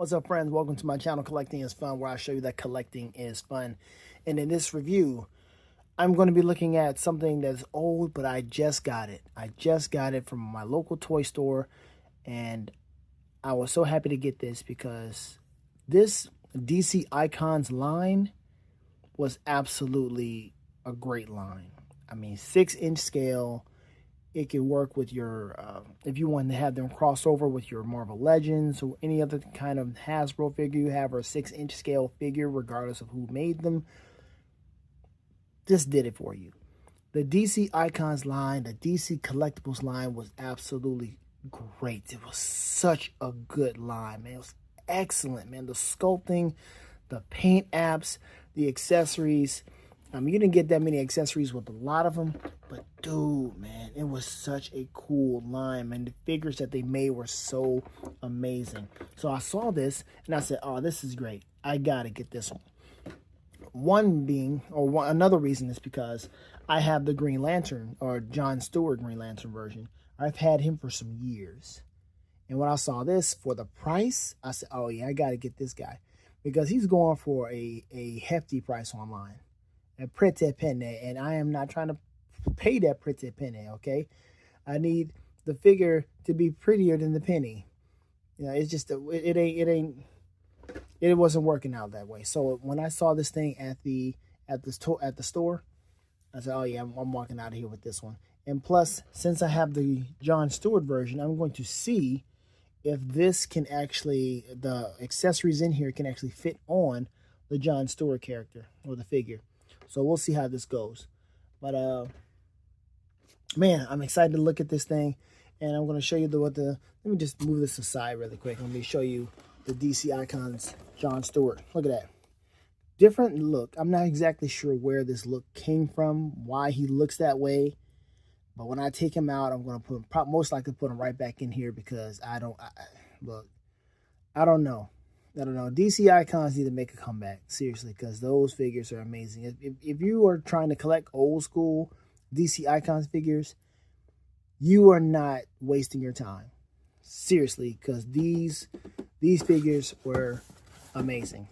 What's up, friends? Welcome to my channel, Collecting is Fun, where I show you that collecting is fun. And in this review, I'm going to be looking at something that's old, but I just got it. I just got it from my local toy store, and I was so happy to get this because this DC Icons line was absolutely a great line. I mean, 6-inch scale. It can work with your, if you want to have them crossover with your Marvel Legends or any other kind of Hasbro figure you have, or a 6-inch scale figure, regardless of who made them. This did it for you. The DC Icons line, the DC Collectibles line was absolutely great. It was such a good line, man. It was excellent, man. The sculpting, the paint apps, the accessories. You didn't get that many accessories with a lot of them, but dude, man, it was such a cool line, man. The figures that they made were so amazing. So I saw this and I said, oh, this is great. I gotta get this one. Another reason is because I have the Green Lantern, or John Stewart Green Lantern version. I've had him for some years. And when I saw this for the price, I said, oh yeah, I gotta get this guy. Because he's going for a hefty price online. A pretty penny, and I am not trying to pay that pretty penny, okay? I need the figure to be prettier than the penny. You know, it's just it wasn't working out that way. So when I saw this thing at the store, I said, oh yeah, I'm walking out of here with this one. And plus, since I have the John Stewart version, I'm going to see if this can actually, the accessories in here can actually fit on the John Stewart character or the figure. So we'll see how this goes. But, man, I'm excited to look at this thing. And I'm going to show you let me just move this aside really quick. Let me show you the DC Icons John Stewart. Look at that. Different look. I'm not exactly sure where this look came from, why he looks that way. But when I take him out, I'm going to most likely put him right back in here because I don't know. I don't know. DC Icons need to make a comeback, seriously, because those figures are amazing. If you are trying to collect old school DC Icons figures, you are not wasting your time. Seriously, because these figures were amazing.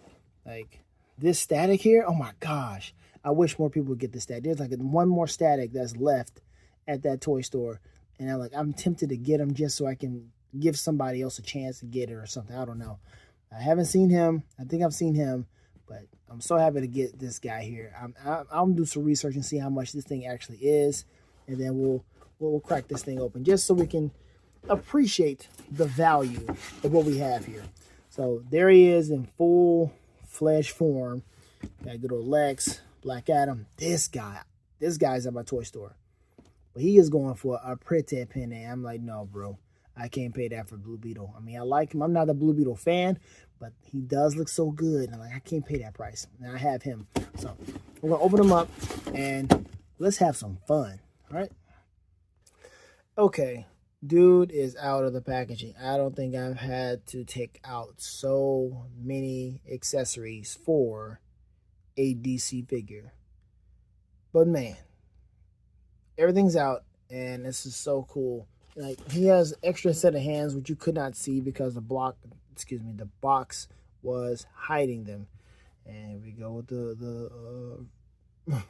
Like this static here, oh my gosh. I wish more people would get this static. There's like one more static that's left at that toy store. And I'm tempted to get them just so I can give somebody else a chance to get it or something. I don't know. I haven't seen him. I think I've seen him, but I'm so happy to get this guy here. I'll do some research and see how much this thing actually is, and then we'll crack this thing open just so we can appreciate the value of what we have here. So there he is in full-fledged form. Got good old Lex, Black Adam. This guy's at my toy store, but he is going for a pretty penny. I'm like, no, bro. I can't pay that for Blue Beetle. I mean, I like him. I'm not a Blue Beetle fan, but he does look so good. I'm like, I can't pay that price. And I have him. So we're going to open him up and let's have some fun. All right. Okay. Dude is out of the packaging. I don't think I've had to take out so many accessories for a DC figure. But man, everything's out and this is so cool. Like, he has extra set of hands, which you could not see because the box was hiding them. And we go with the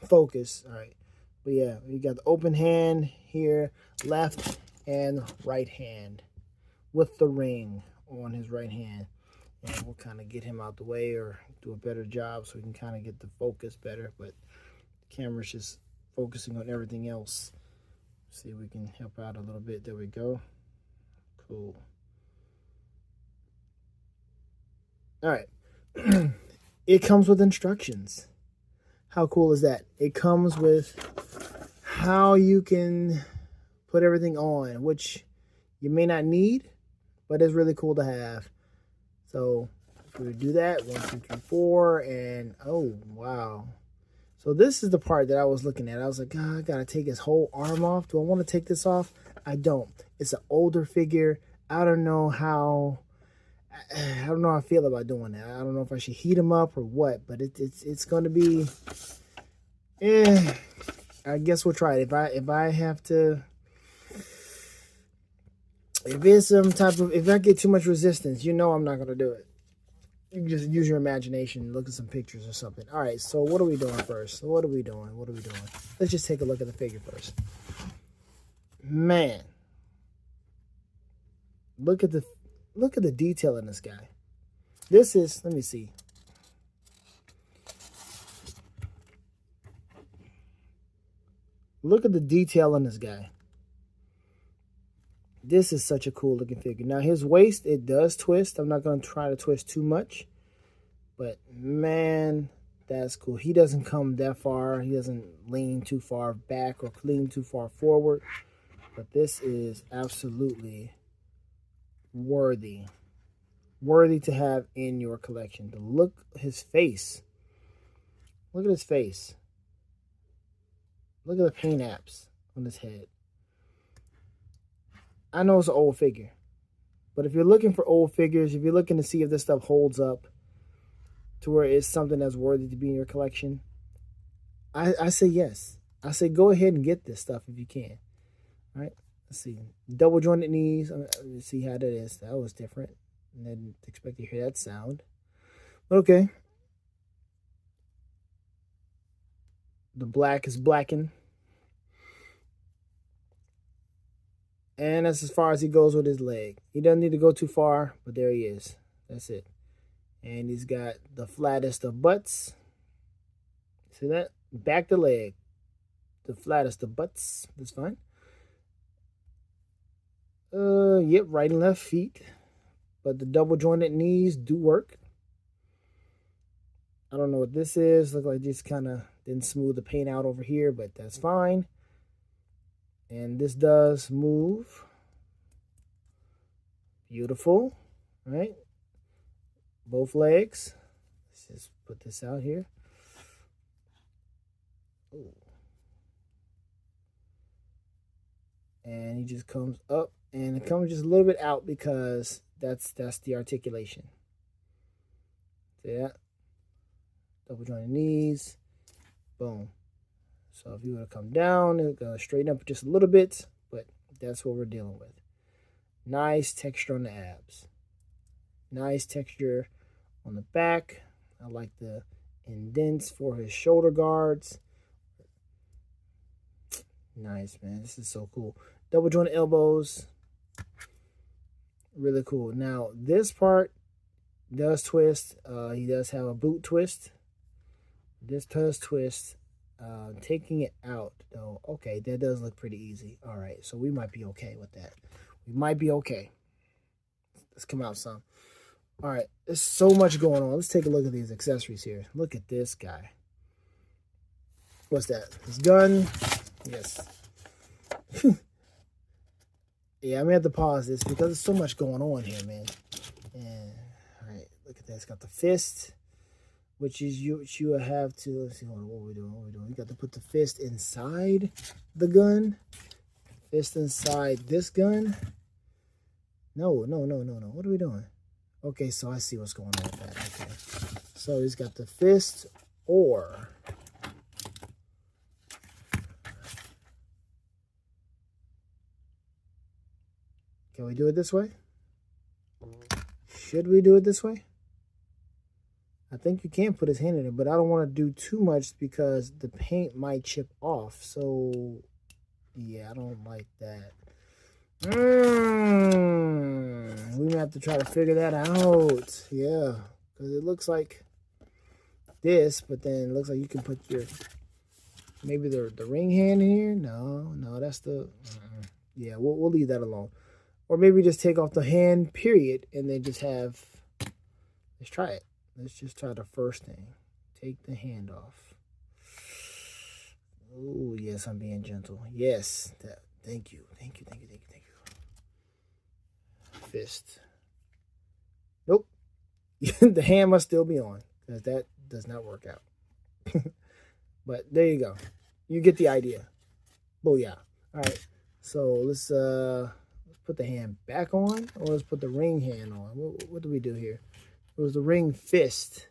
focus. All right. But yeah, we got the open hand here, left and right hand with the ring on his right hand. And we'll kind of get him out the way or do a better job so we can kind of get the focus better. But the camera's just focusing on everything else. See if we can help out a little bit. There we go. Cool. All right. It comes with instructions. How cool is that? It comes with how you can put everything on, which you may not need, but it's really cool to have. So if we do that, 1, 2, 3, 4, and oh, wow. So this is the part that I was looking at. I was like, oh, I got to take his whole arm off. Do I want to take this off? I don't. It's an older figure. I don't know how I feel about doing that. I don't know if I should heat him up or what, but it's going to be, I guess we'll try it. If I have to, if it's some type of, if I get too much resistance, you know I'm not going to do it. You can just use your imagination and look at some pictures or something. All right, so what are we doing first? What are we doing? Let's just take a look at the figure first. Man, look at the detail in this guy. This is, let me see. Look at the detail in this guy. This is such a cool looking figure. Now his waist, it does twist. I'm not going to try to twist too much. But man, that's cool. He doesn't come that far. He doesn't lean too far back or lean too far forward. But this is absolutely worthy to have in your collection. To look at his face. Look at his face. Look at the paint apps on his head. I know it's an old figure, but if you're looking for old figures, if you're looking to see if this stuff holds up to where it's something that's worthy to be in your collection, I say yes. I say go ahead and get this stuff if you can. All right, let's see. Double jointed knees. Let's see how that is. That was different. I didn't expect to hear that sound. But okay. The black is blackened. And that's as far as he goes with his leg. He doesn't need to go too far, but there he is. That's it. And he's got the flattest of butts. See that? Back the leg. The flattest of butts. That's fine. Yep, right and left feet. But the double jointed knees do work. I don't know what this is. Look like just kind of didn't smooth the paint out over here, but that's fine. And this does move. Beautiful, right? Both legs. Let's just put this out here. Ooh. And he just comes up, and it comes just a little bit out because that's the articulation. See that? Double jointed knees. Boom. So if you were to come down, it'll go straighten up just a little bit, but that's what we're dealing with. Nice texture on the abs. Nice texture on the back. I like the indents for his shoulder guards. Nice, man. This is so cool. Double jointed elbows. Really cool. Now, this part does twist. He does have a boot twist. This does twist. Taking it out, though, okay, that does look pretty easy. All right, so we might be okay with that. We might be okay. Let's come out some. All right, there's so much going on. Let's take a look at these accessories here. Look at this guy. What's that? His gun. Yes. Yeah, I'm going to have to pause this because there's so much going on here, man. And, all right, look at that. It's got the fist, which is you have to, let's see, hold on, what are we doing? You got to put the fist inside the gun. Fist inside this gun. No. What are we doing? Okay, so I see what's going on with that. Okay. So he's got the fist or can we do it this way? Should we do it this way? I think you can put his hand in it, but I don't want to do too much because the paint might chip off. So, yeah, I don't like that. We may have to try to figure that out. Yeah, because it looks like this, but then it looks like you can put your, maybe the ring hand in here. No, that's the, yeah, we'll leave that alone. Or maybe just take off the hand, period, and then just have, let's try it. Let's just try the first thing. Take the hand off. Oh, yes, I'm being gentle. Yes. Thank you. Fist. Nope. The hand must still be on because that does not work out. But there you go. You get the idea. Booyah. All right. So let's put the hand back on, or let's put the ring hand on. What do we do here? It was the ring fist.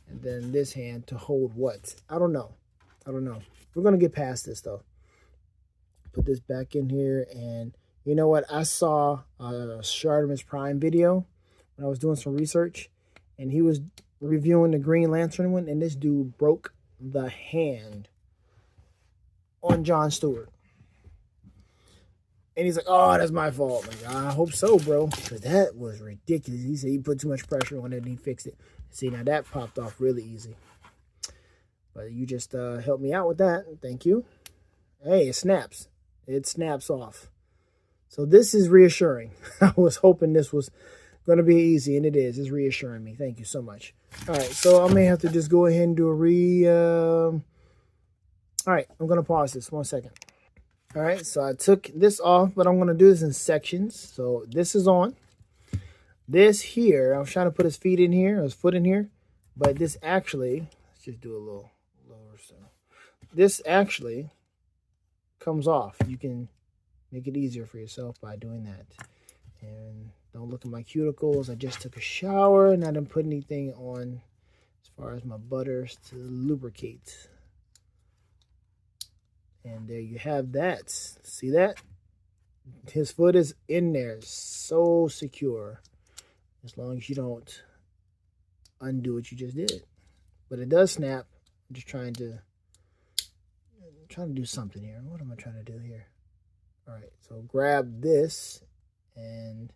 And then this hand to hold what? I don't know. We're going to get past this, though. Put this back in here. And you know what? I saw a Shartimus Prime video when I was doing some research. and he was reviewing the Green Lantern one, and this dude broke the hand on John Stewart. And he's like, oh, that's my fault. Like, I hope so, bro. Because that was ridiculous. He said he put too much pressure on it and he fixed it. See, now that popped off really easy. But you just helped me out with that. Thank you. Hey, it snaps. It snaps off. So this is reassuring. I was hoping this was going to be easy, and it is. It's reassuring me. Thank you so much. All right, so I may have to just go ahead and do a all right, I'm going to pause this 1 second. All right, so I took this off, but I'm going to do this in sections. So this is on. This here, I was trying to put his feet in here, his foot in here, but this actually, let's just do a little lower. So this actually comes off. You can make it easier for yourself by doing that. And don't look at my cuticles. I just took a shower and I didn't put anything on as far as my butters to lubricate. And there you have that. See that? His foot is in there. So secure. As long as you don't undo what you just did. But it does snap. I'm just trying to do something here. What am I trying to do here? All right. So grab this. And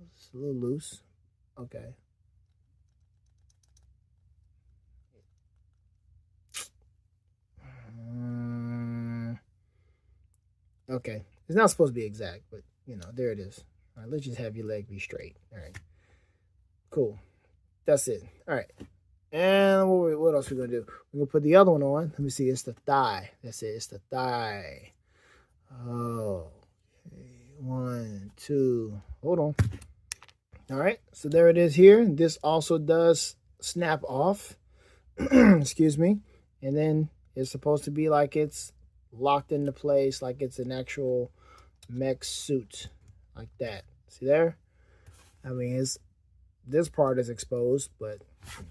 it's a little loose. Okay. Okay. It's not supposed to be exact, but, you know, there it is. All right, let's just have your leg be straight. All right. Cool. That's it. All right. And what else are we going to do? We're going to put the other one on. Let me see. It's the thigh. That's it. It's the thigh. Oh. Okay. 1, 2. Hold on. All right. So there it is here. This also does snap off. Excuse me. And then it's supposed to be like it's locked into place, like it's an actual mech suit, like that. See there? I mean, this part is exposed, but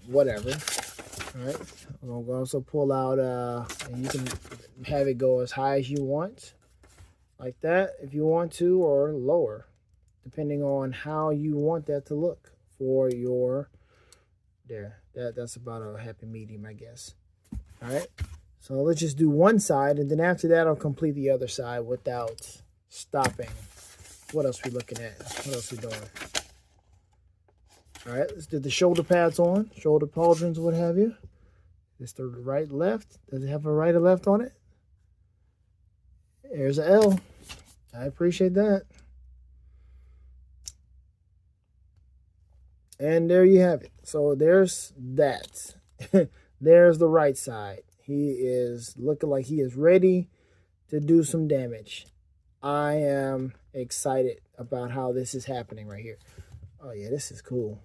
whatever. All right. I'm gonna also pull out, and you can have it go as high as you want, like that, if you want to, or lower, depending on how you want that to look for your. There. That's about a happy medium, I guess. All right. So let's just do one side, and then after that, I'll complete the other side without stopping. What else are we looking at? What else are we doing? All right, let's do the shoulder pads on, shoulder pauldrons, what have you. Is the right, left? Does it have a right or left on it? There's an L. I appreciate that. And there you have it. So there's that. There's the right side. He is looking like he is ready to do some damage. I am excited about how this is happening right here. Oh, yeah, this is cool.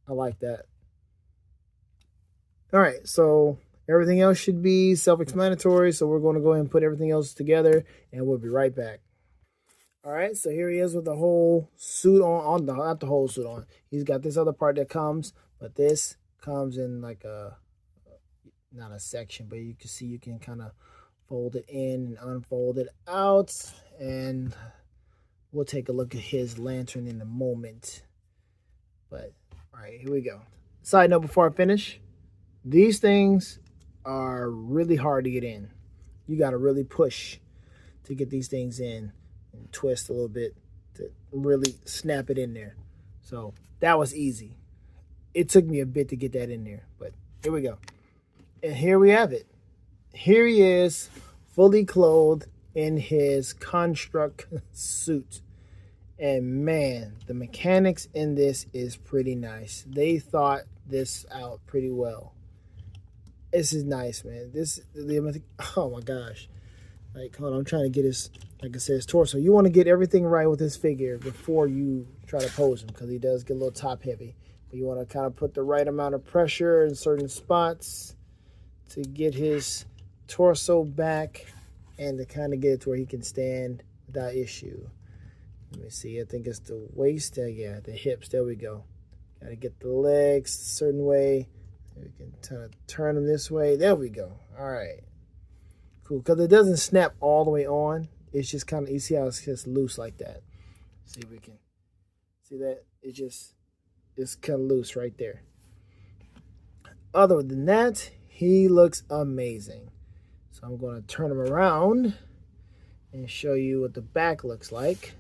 I like that. All right, so everything else should be self-explanatory. So we're going to go ahead and put everything else together, and we'll be right back. All right, so here he is with the whole suit on, not the whole suit on. He's got this other part that comes, but this comes in like a, not a section, but you can see you can kind of fold it in and unfold it out, and we'll take a look at his lantern in a moment. But all right, here we go. Side note before I finish, these things are really hard to get in. You got to really push to get these things in and twist a little bit to really snap it in there. So that was easy. It took me a bit to get that in there, but here we go. And here we have it. Here he is, fully clothed in his construct suit. And man, the mechanics in this is pretty nice. They thought this out pretty well. This is nice, man. Oh my gosh. Like, hold on, I'm trying to get his, like I said, his torso. You want to get everything right with his figure before you try to pose him, because he does get a little top heavy. But you want to kind of put the right amount of pressure in certain spots to get his torso back and to kind of get it to where he can stand without issue. Let me see. I think it's the waist. Yeah, the hips. There we go. Got to get the legs a certain way. We can kind of turn them this way. There we go. All right. Cool. Because it doesn't snap all the way on. It's just kind of, you see how it's just loose like that. See if we can see that. It just is cut loose right there. Other than that, he looks amazing. So I'm going to turn him around and show you what the back looks like.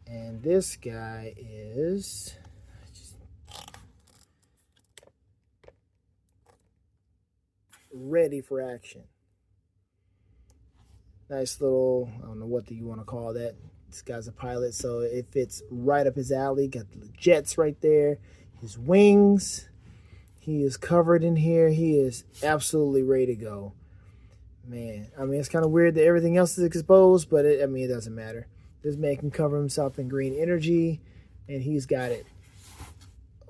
And this guy is just ready for action. Nice little, I don't know what you want to call that. This guy's a pilot, so it fits right up his alley. Got the jets right there. His wings. He is covered in here. He is absolutely ready to go. Man, I mean, it's kind of weird that everything else is exposed, but it doesn't matter. This man can cover himself in green energy, and he's got it.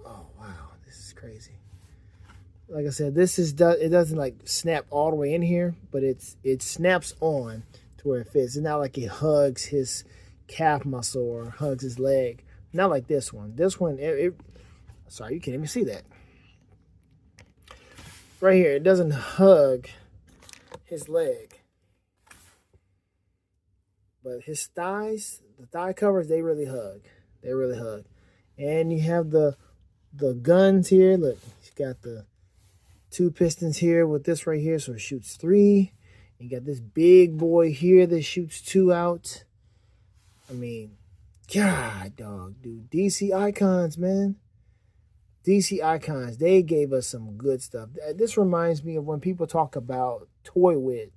Oh, wow. This is crazy. Like I said, it doesn't like snap all the way in here, but it snaps on to where it fits. It's not like it hugs his calf muscle or hugs his leg. Not like this one. This one, sorry, you can't even see that. Right here, it doesn't hug his leg. But his thighs, the thigh covers, they really hug. They really hug. And you have the guns here. Look, he's got the 2 pistons here with this right here, so it shoots 3. You got this big boy here that shoots 2 out. I mean, God, dog, dude. DC Icons, man. DC Icons, they gave us some good stuff. This reminds me of when people talk about Toy Wiz.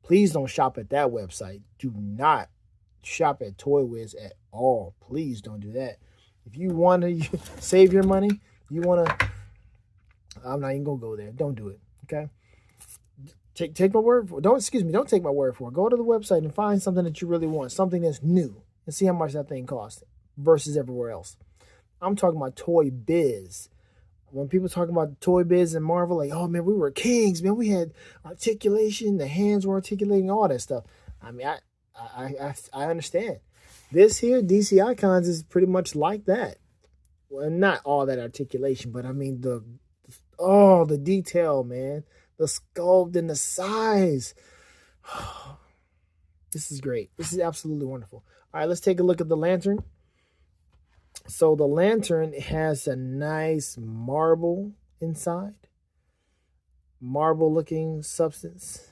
Please don't shop at that website. Do not shop at Toy Wiz at all. Please don't do that. If you want to save your money, you want to, I'm not even going to go there. Don't do it, okay? Take my word for it. Don't take my word for it. Go to the website and find something that you really want, something that's new, and see how much that thing costs versus everywhere else. I'm talking about Toy Biz. When people talk about Toy Biz and Marvel, like, oh, man, we were kings, man. We had articulation. The hands were articulating, all that stuff. I mean, I understand. This here, DC Icons, is pretty much like that. Well, not all that articulation, but I mean, the detail, man. The sculpt and the size. This is great. This is absolutely wonderful. All right, let's take a look at the lantern. So the lantern has a nice marble inside. Marble-looking substance.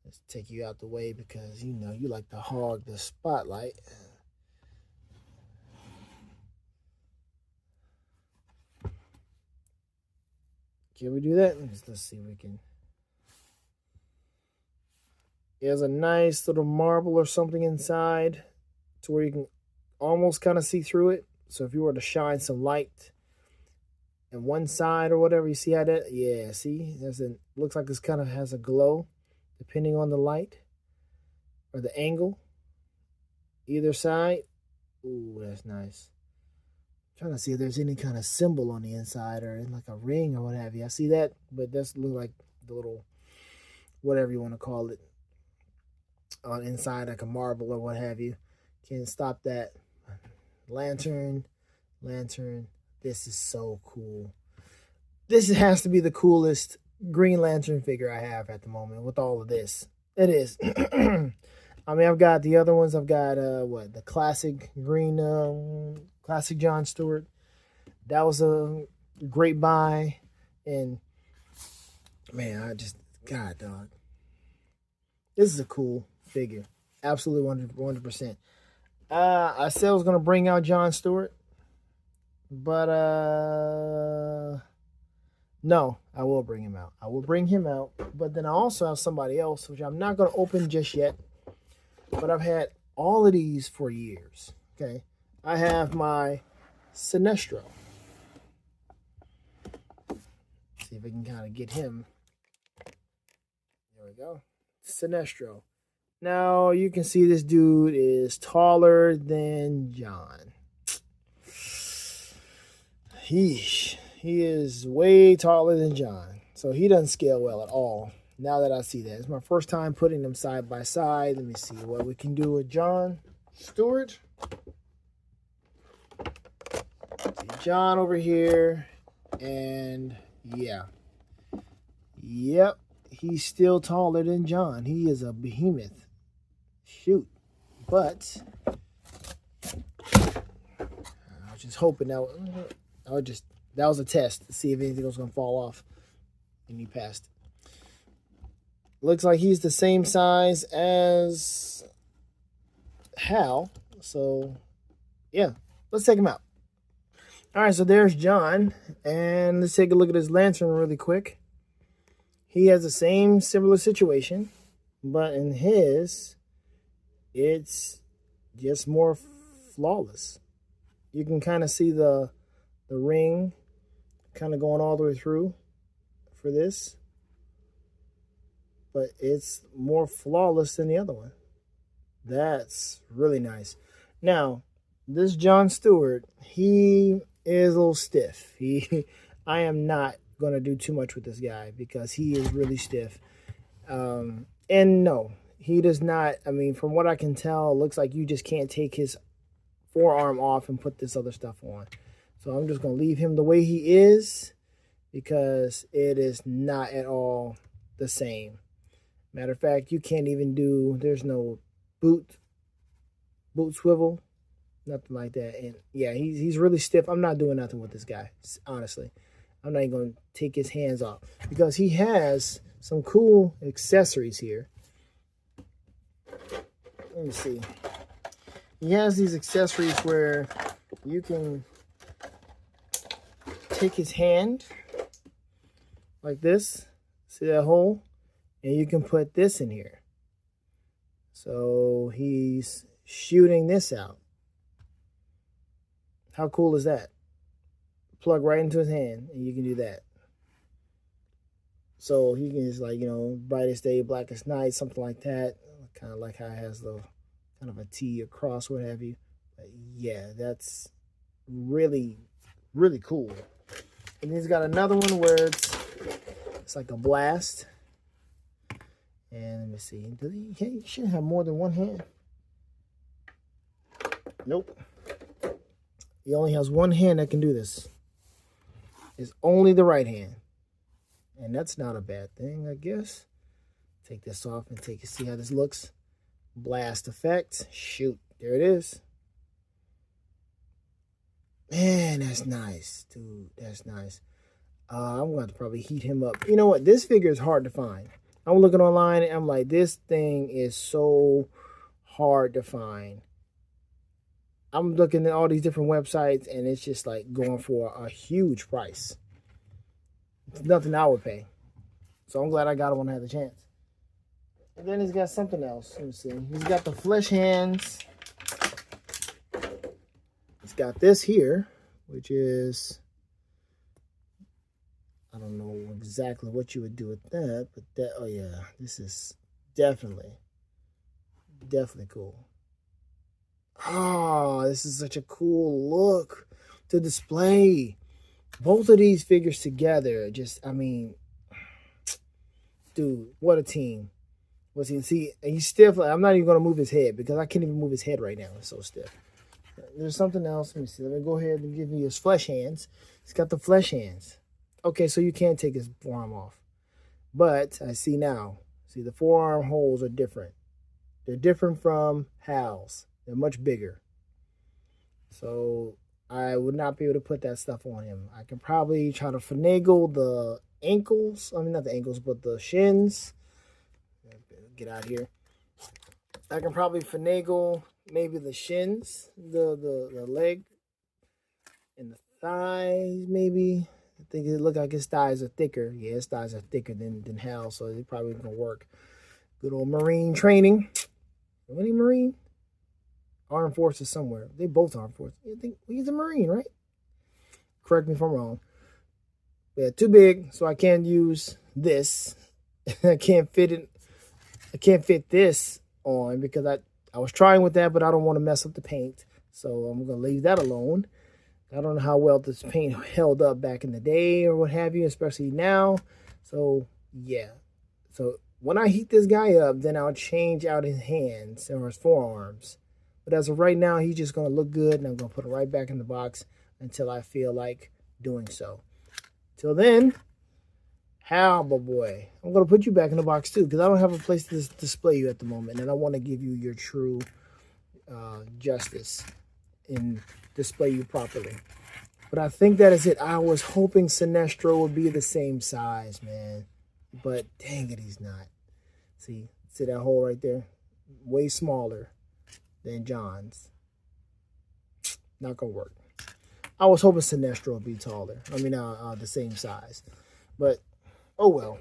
Let's take you out the way because, you know, you like to hog the spotlight. Can we do that? Let's see if we can. There's a nice little marble or something inside to where you can almost kind of see through it. So if you were to shine some light in one side or whatever, you see how that, yeah, see, looks like this kind of has a glow depending on the light or the angle. Either side. Ooh, that's nice. I'm trying to see if there's any kind of symbol on the inside or like a ring or what have you. I see that, but that's look like the little, whatever you want to call it, on inside like a marble or what have you. Can't stop that. Lantern. This is so cool. This has to be the coolest Green Lantern figure I have at the moment with all of this. It is. I mean, I've got the other ones. I've got the classic green, classic John Stewart. That was a great buy, and man, God, dog, this is a cool figure. Absolutely 100%. I said I was gonna bring out John Stewart, but no, I will bring him out. I will bring him out, but then I also have somebody else, which I'm not gonna open just yet. But I've had all of these for years. Okay, I have my Sinestro. See if I can kind of get him. There we go, Sinestro. Now you can see this dude is taller than John. He is way taller than John, so he doesn't scale well at all. Now that I see that, it's my first time putting them side by side. Let me see what we can do with John Stewart. See John over here, and yeah, yep, he's still taller than John. He is a behemoth. Shoot, but just hoping that was a test to see if anything was gonna fall off, and he passed. Looks like he's the same size as Hal. So yeah, let's take him out. All right, so there's John, and let's take a look at his lantern really quick. He has the same similar situation, but in his, it's just more flawless. You can kind of see the ring kind of going all the way through for this, but it's more flawless than the other one. That's really nice. Now, this John Stewart, he is a little stiff. I am not going to do too much with this guy because he is really stiff. And no, he does not. I mean, from what I can tell, it looks like you just can't take his forearm off and put this other stuff on. So I'm just going to leave him the way he is because it is not at all the same. Matter of fact, you can't even do, there's no boot swivel, nothing like that. And yeah, he's really stiff. I'm not doing nothing with this guy, honestly. I'm not even going to take his hands off because he has some cool accessories here. Let me see. He has these accessories where you can take his hand like this. See that hole? And you can put this in here. So he's shooting this out. How cool is that? Plug right into his hand and you can do that. So he can just, like, you know, brightest day, blackest night, something like that. Kind of like how it has the kind of a T across, what have you. But yeah, that's really, really cool. And he's got another one where it's like a blast. And let me see. He should have more than one hand. Nope. He only has one hand that can do this. It's only the right hand. And that's not a bad thing, I guess. Take this off and see how this looks. Blast effect. Shoot. There it is. Man, that's nice, dude. That's nice. I'm going to have to probably heat him up. You know what? This figure is hard to find. I'm looking online and I'm like, this thing is so hard to find. I'm looking at all these different websites and it's just like going for a huge price. It's nothing I would pay. So I'm glad I got it when I had the chance. And then he's got something else. Let me see. He's got the flesh hands. He's got this here, which is, I don't know exactly what you would do with that, but that, oh yeah, this is definitely cool. Oh, this is such a cool look to display. Both of these figures together, just, I mean, dude, what a team. What's he, see, he's stiff. I'm not even going to move his head because I can't even move his head right now. It's so stiff. There's something else. Let me see. Let me go ahead and give you his flesh hands. He's got the flesh hands. Okay, so you can't take his forearm off. But I see now. See, the forearm holes are different. They're different from Hal's. They're much bigger. So I would not be able to put that stuff on him. I can probably try to finagle the ankles. I mean, not the ankles, but the shins. Get out of here. I can probably finagle maybe the shins, the leg, and the thighs, maybe. I think it looked like his thighs are thicker. Yeah, his thighs are thicker than Hal, so it probably gonna work. Good old Marine training. Any Marine? Armed Forces somewhere. They both Armed Forces. I think he's a Marine, right? Correct me if I'm wrong. Yeah, too big, so I can't use this. I can't fit it. I can't fit this on because I was trying with that, but I don't want to mess up the paint. So I'm going to leave that alone. I don't know how well this paint held up back in the day or what have you, especially now. So, yeah. So when I heat this guy up, then I'll change out his hands or his forearms. But as of right now, he's just going to look good, and I'm going to put it right back in the box until I feel like doing so. Till then, Hal, my boy, I'm going to put you back in the box too because I don't have a place to display you at the moment, and I want to give you your true justice. and display you properly. But I think that is it. I was hoping Sinestro would be the same size, man. But dang it, he's not. See that hole right there? Way smaller than John's. Not gonna work. I was hoping Sinestro would be taller. I mean, the same size. But, oh well.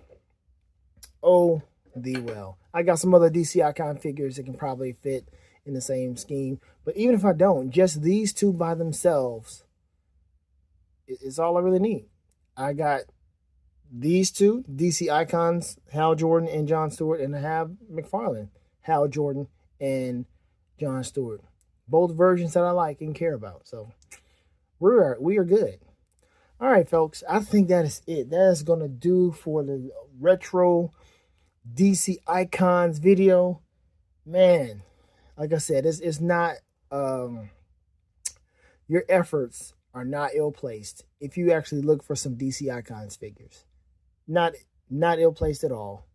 Oh, the well. I got some other DC Icon figures that can probably fit in the same scheme. But even if I don't, just these two by themselves is all I really need. I got these two, DC Icons, Hal Jordan and John Stewart, and I have McFarlane, Hal Jordan and John Stewart. Both versions that I like and care about. So we are good. All right, folks. I think that is it. That is going to do for the retro DC Icons video. Man, like I said, it's not your efforts are not ill-placed if you actually look for some DC Icons figures. Not ill-placed at all.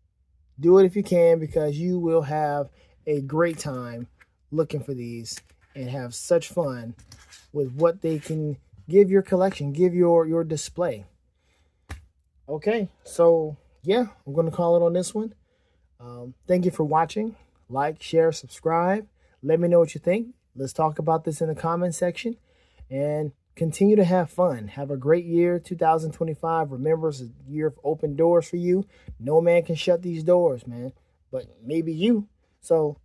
Do it if you can, because you will have a great time looking for these and have such fun with what they can give your collection, give your display. Okay, so yeah, I'm going to call it on this one. Thank you for watching. Like, share, subscribe. Let me know what you think. Let's talk about this in the comment section. And continue to have fun. Have a great year, 2025. Remember, it's a year of open doors for you. No man can shut these doors, man. But maybe you. So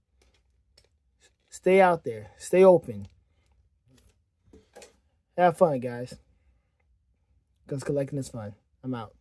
stay out there. Stay open. Have fun, guys. Because collecting is fun. I'm out.